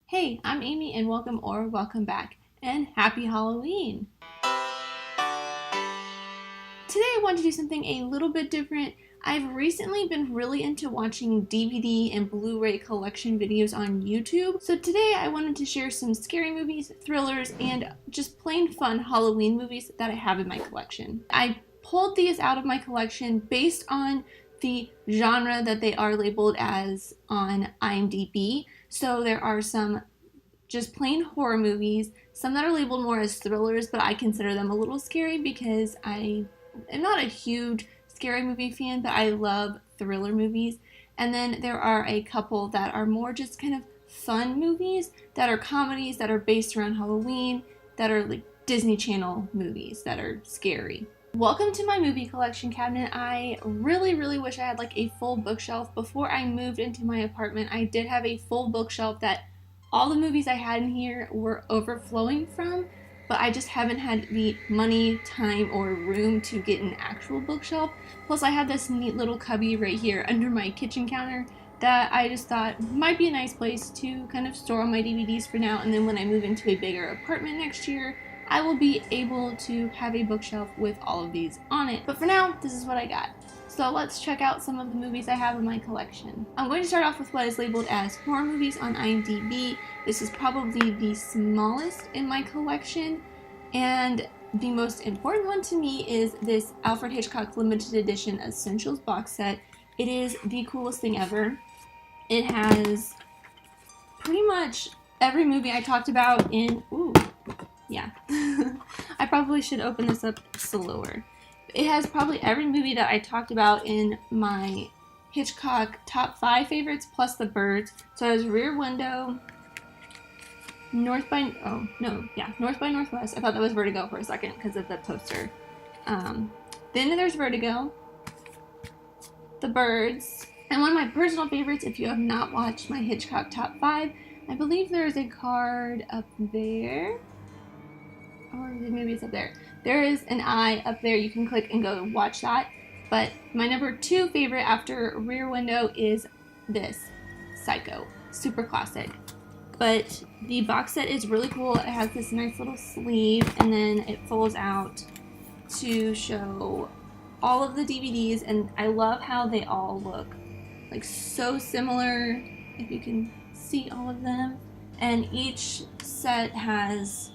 Hey, I'm Amy and welcome back and happy Halloween. Today I want to do something a little bit different. I've recently been really into watching DVD and Blu-ray collection videos on YouTube. So today I wanted to share some scary movies, thrillers, and just plain fun Halloween movies that I have in my collection. I pulled these out of my collection based on the genre that they are labeled as on IMDb. So there are some just plain horror movies, some that are labeled more as thrillers, but I consider them a little scary because I am not a huge scary movie fan, but I love thriller movies. And then there are a couple that are more just kind of fun movies, that are comedies that are based around Halloween, that are like Disney Channel movies that are scary. Welcome to my movie collection cabinet. I really wish I had like a full bookshelf. Before I moved into my apartment, I did have a full bookshelf that all the movies I had in here were overflowing from, but I just haven't had the money, time, or room to get an actual bookshelf. Plus I had this neat little cubby right here under my kitchen counter that I just thought might be a nice place to kind of store all my DVDs for now, and then when I move into a bigger apartment next year, I will be able to have a bookshelf with all of these on it. But for now, this is what I got. So let's check out some of the movies I have in my collection. I'm going to start off with what is labeled as horror movies on IMDb. This is probably the smallest in my collection, and the most important one to me is this Alfred Hitchcock limited edition Essentials box set. It is the coolest thing ever. It has pretty much every movie I talked about in, yeah. I probably should open this up slower. It has probably every movie that I talked about in my Hitchcock top 5 favorites plus The Birds. So it has Rear Window, North by Northwest. I thought that was Vertigo for a second because of the poster. Then there's Vertigo, The Birds, and one of my personal favorites, if you have not watched my Hitchcock top 5, I believe there is a card up there. Or maybe it's up there. There is an eye up there. You can click and go watch that. But my number 2 favorite after Rear Window is this, Psycho. Super classic. But the box set is really cool. It has this nice little sleeve, and then it folds out to show all of the DVDs, and I love how they all look like so similar, if you can see all of them. And each set has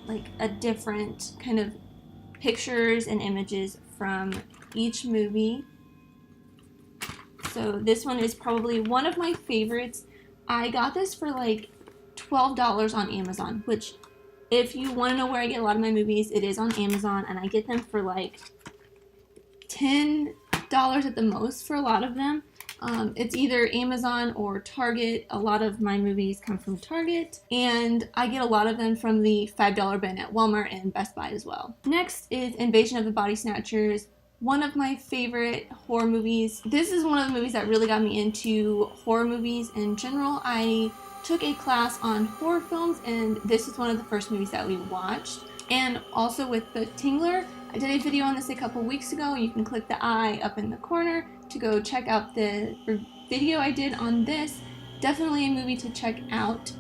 like a different kind of pictures and images from each movie. So this one is probably one of my favorites. I got this for like $12 on Amazon, which if you want to know where I get a lot of my movies, it is on Amazon, and I get them for like $10 at the most for a lot of them. It's either Amazon or Target. A lot of my movies come from Target, and I get a lot of them from the $5 bin at Walmart and Best Buy as well. Next is Invasion of the Body Snatchers, one of my favorite horror movies. This is one of the movies that really got me into horror movies in general. I took a class on horror films, and this is one of the first movies that we watched. And also with The Tingler, I did a video on this a couple weeks ago. You can click the eye up in the corner to go check out the video I did on this. Definitely a movie to check out.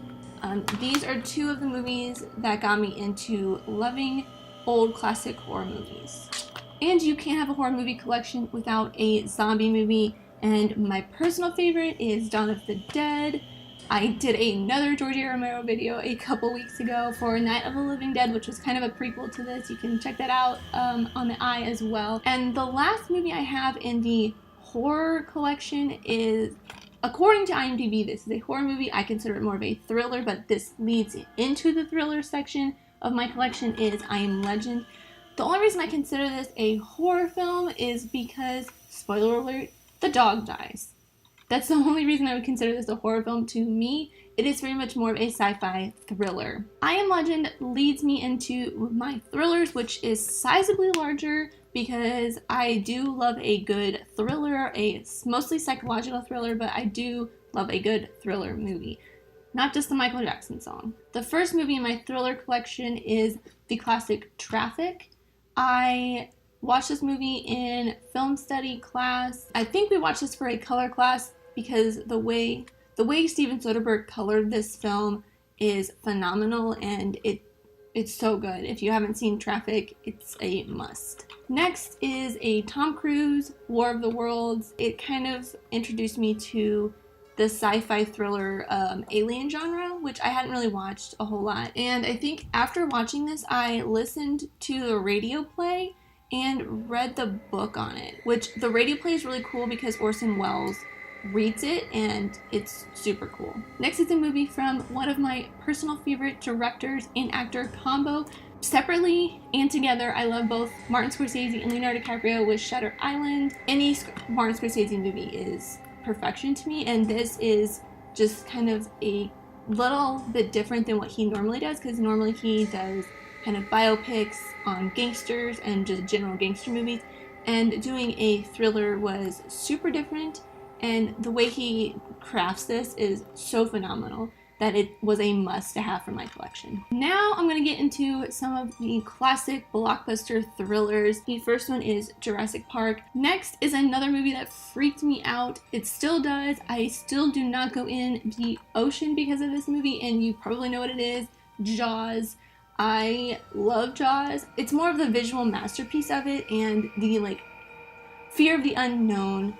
These are 2 of the movies that got me into loving old classic horror movies. And you can't have a horror movie collection without a zombie movie, and my personal favorite is Dawn of the Dead. I did another George Romero video a couple weeks ago for Night of the Living Dead, which was kind of a prequel to this. You can check that out on the eye as well. And the last movie I have in the horror collection is, according to IMDb, this is a horror movie. I consider it more of a thriller, but this leads into the thriller section of my collection, is I Am Legend. The only reason I consider this a horror film is because, spoiler alert, the dog dies. That's the only reason I would consider this a horror film to me. It is very much more of a sci-fi thriller. I Am Legend leads me into my thrillers, which is sizably larger because I do love a good thriller, a mostly psychological thriller, but I do love a good thriller movie. Not just the Michael Jackson song. The first movie in my thriller collection is the classic Traffic. I watched this movie in film study class. I think we watched this for a color class because the The way Steven Soderbergh colored this film is phenomenal, and it's so good. If you haven't seen Traffic, it's a must. Next is a Tom Cruise War of the Worlds. It kind of introduced me to the sci-fi thriller alien genre, which I hadn't really watched a whole lot. And I think after watching this, I listened to the radio play and read the book on it, which the radio play is really cool because Orson Welles reads it, and it's super cool. Next is a movie from one of my personal favorite directors and actor combo. Separately and together, I love both Martin Scorsese and Leonardo DiCaprio with Shutter Island. Any Martin Scorsese movie is perfection to me, and this is just kind of a little bit different than what he normally does, because normally he does kind of biopics on gangsters and just general gangster movies, and doing a thriller was super different, and the way he crafts this is so phenomenal that it was a must to have for my collection. Now I'm gonna get into some of the classic blockbuster thrillers. The first one is Jurassic Park. Next is another movie that freaked me out. It still does. I still do not go in the ocean because of this movie, and you probably know what it is, Jaws. I love Jaws. It's more of the visual masterpiece of it and the fear of the unknown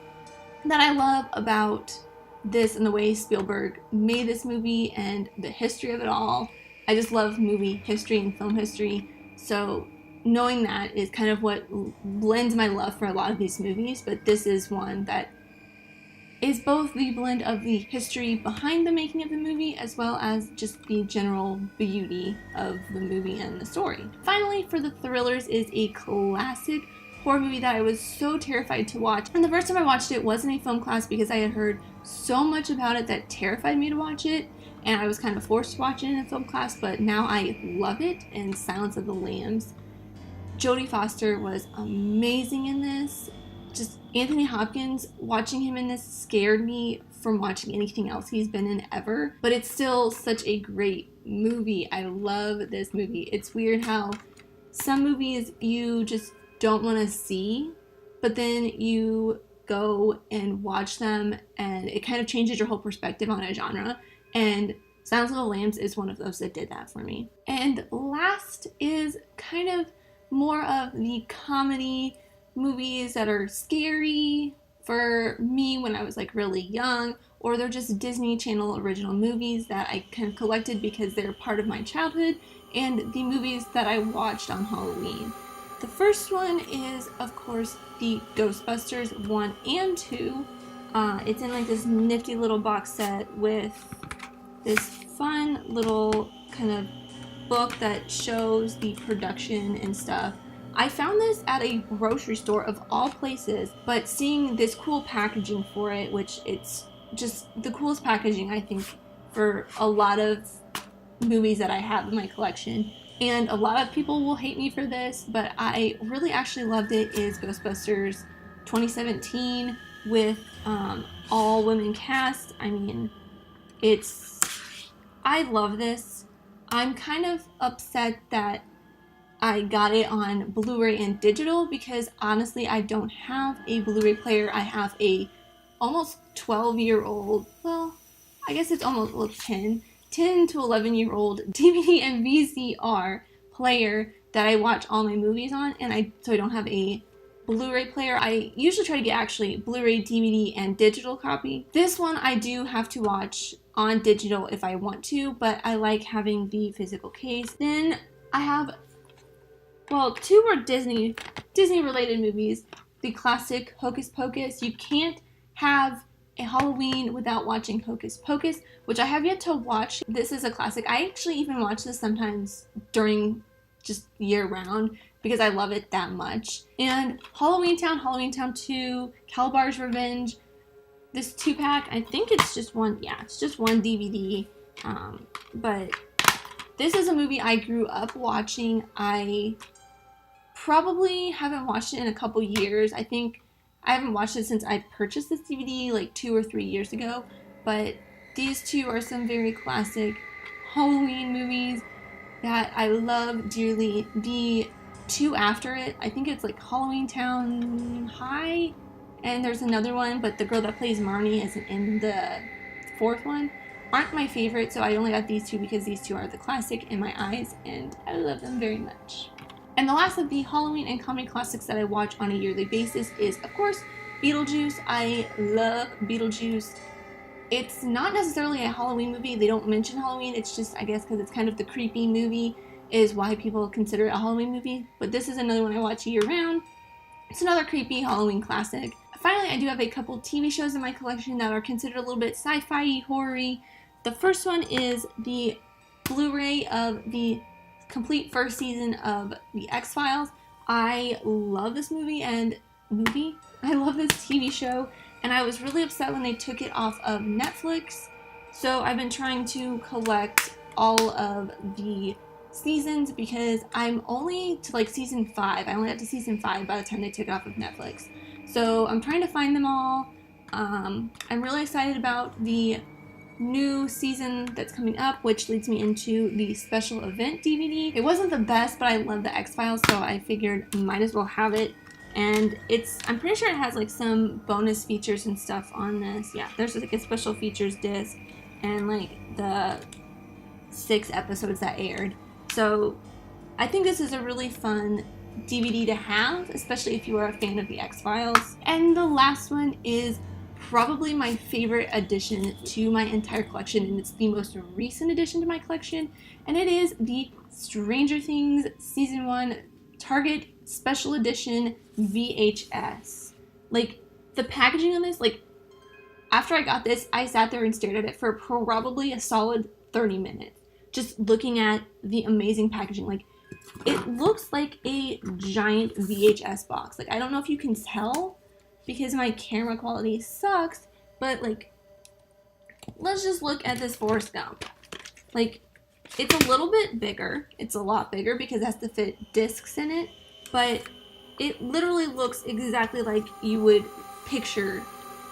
that I love about this, and the way Spielberg made this movie and the history of it all. I just love movie history and film history, so knowing that is kind of what blends my love for a lot of these movies, but this is one that is both the blend of the history behind the making of the movie as well as just the general beauty of the movie and the story. Finally, for the thrillers is a classic horror movie that I was so terrified to watch. And the first time I watched it was in a film class because I had heard so much about it that terrified me to watch it, and I was kind of forced to watch it in a film class, but now I love it, and Silence of the Lambs. Jodie Foster was amazing in this. Just Anthony Hopkins, watching him in this scared me from watching anything else he's been in ever, but it's still such a great movie. I love this movie. It's weird how some movies you just don't want to see, but then you go and watch them and it kind of changes your whole perspective on a genre, and Silence of the Lambs is one of those that did that for me. And last is kind of more of the comedy movies that are scary for me when I was really young, or they're just Disney Channel original movies that I kind of collected because they're part of my childhood, and the movies that I watched on Halloween. The first one is, of course, the Ghostbusters 1 and 2. It's in this nifty little box set with this fun little kind of book that shows the production and stuff. I found this at a grocery store of all places, but seeing this cool packaging for it, which it's just the coolest packaging I think for a lot of movies that I have in my collection. And a lot of people will hate me for this, but I really actually loved it, is Ghostbusters 2017 with all women cast. I mean, I love this. I'm kind of upset that I got it on Blu-ray and digital because honestly I don't have a Blu-ray player. I have a almost 12-year-old, well, I guess it's almost 10 to 11-year-old DVD and VCR player that I watch all my movies on, and so I don't have a Blu-ray player. I usually try to get actually Blu-ray, DVD, and digital copy. This one I do have to watch on digital if I want to, but I like having the physical case. Then I have, well, two are Disney related movies. The classic Hocus Pocus. You can't have a Halloween without watching Hocus Pocus, which I have yet to watch. This is a classic. I actually even watch this sometimes during just year round because I love it that much. And Halloween Town 2, Calabar's Revenge. This 2-pack, I think it's just one, yeah, it's just one DVD. But this is a movie I grew up watching. I probably haven't watched it in a couple years. I think I haven't watched it since I purchased this DVD 2 or 3 years ago, but these two are some very classic Halloween movies that I love dearly. The two after it, I think it's Halloween Town High, and there's another one, but the girl that plays Marnie isn't in the fourth one aren't my favorite, so I only got these two because these two are the classic in my eyes, and I love them very much. And the last of the Halloween and comedy classics that I watch on a yearly basis is, of course, Beetlejuice. I love Beetlejuice. It's not necessarily a Halloween movie. They don't mention Halloween. It's just, I guess, because it's kind of the creepy movie is why people consider it a Halloween movie. But this is another one I watch year-round. It's another creepy Halloween classic. Finally, I do have a couple TV shows in my collection that are considered a little bit sci-fi, horror-y. The first one is the Blu-ray of the complete first season of The X-Files. I love this I love this TV show, and I was really upset when they took it off of Netflix. So I've been trying to collect all of the seasons because I'm only to like season 5. I only got to season 5 by the time they took it off of Netflix. So I'm trying to find them all. I'm really excited about the new season that's coming up, which leads me into the special event DVD. It wasn't the best, but I love the X-Files, so I figured might as well have it. And I'm pretty sure it has like some bonus features and stuff on this. Yeah, there's like a special features disc and like the 6 episodes that aired. So I think this is a really fun DVD to have, especially if you are a fan of the X-Files. And the last one is probably my favorite addition to my entire collection, and it's the most recent addition to my collection, and it is the Stranger Things Season 1 Target Special Edition VHS. Like, the packaging on this, like, after I got this, I sat there and stared at it for probably a solid 30 minutes, just looking at the amazing packaging. Like, it looks like a giant VHS box. Like, I don't know if you can tell because my camera quality sucks, but like, let's just look at this Forrest Gump. Like, it's a little bit bigger. It's a lot bigger because it has to fit discs in it, but it literally looks exactly like you would picture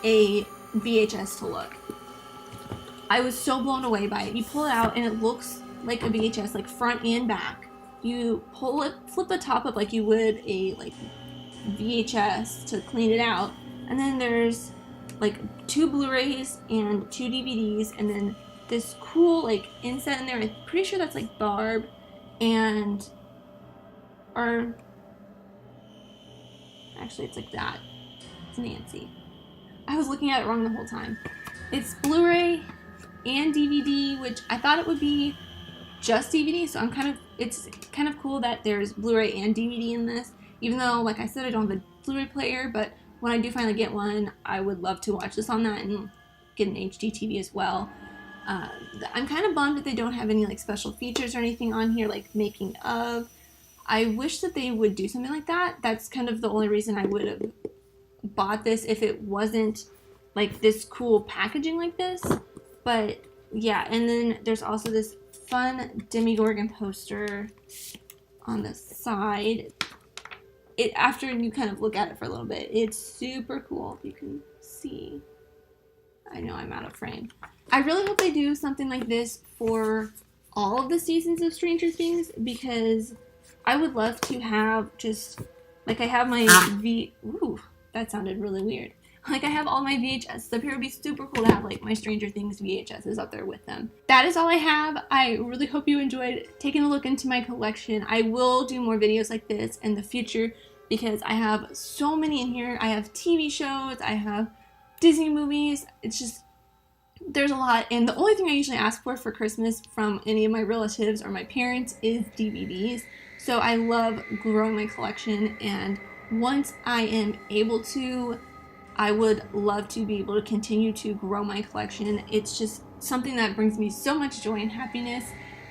a VHS to look. I was so blown away by it. You pull it out and it looks like a VHS, like front and back. You pull it, flip the top up like you would a like VHS to clean it out, and then there's like 2 Blu-rays and 2 DVDs, and then this cool like inset in there. I'm pretty sure that's like Barb or actually it's like that. It's Nancy. I was looking at it wrong the whole time. It's Blu-ray and DVD, which I thought it would be just DVD, so it's kind of cool that there's Blu-ray and DVD in this, even though, like I said, I don't have a Blu-ray player, but when I do finally get one, I would love to watch this on that and get an HD TV as well. I'm kind of bummed that they don't have any like special features or anything on here, like making of. I wish that they would do something like that. That's kind of the only reason I would have bought this if it wasn't like this cool packaging like this. But yeah, and then there's also this fun Demogorgon poster on the side. After you kind of look at it for a little bit, it's super cool, if you can see. I know I'm out of frame. I really hope they do something like this for all of the seasons of Stranger Things, because I would love to have just, like I have my ooh, that sounded really weird. Like I have all my VHS up here. It would be super cool to have like my Stranger Things VHSs up there with them. That is all I have. I really hope you enjoyed taking a look into my collection. I will do more videos like this in the future because I have so many in here. I have TV shows, I have Disney movies. It's just, there's a lot. And the only thing I usually ask for Christmas from any of my relatives or my parents is DVDs. So I love growing my collection, and once I am able to, I would love to be able to continue to grow my collection. It's just something that brings me so much joy and happiness.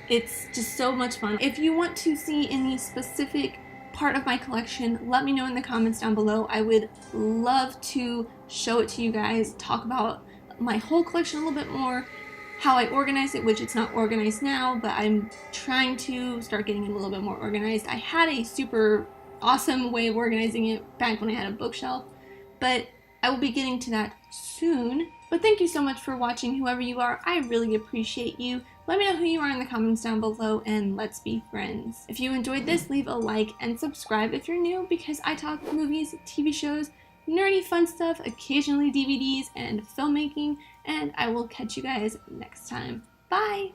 It's just so much fun. If you want to see any specific part of my collection, let me know in the comments down below. I would love to show it to you guys, talk about my whole collection a little bit more, how I organize it, which it's not organized now, but I'm trying to start getting it a little bit more organized. I had a super awesome way of organizing it back when I had a bookshelf, but I will be getting to that soon. But thank you so much for watching, whoever you are. I really appreciate you. Let me know who you are in the comments down below, and let's be friends. If you enjoyed this, leave a like and subscribe if you're new, because I talk movies, TV shows, nerdy fun stuff, occasionally DVDs and filmmaking, and I will catch you guys next time. Bye!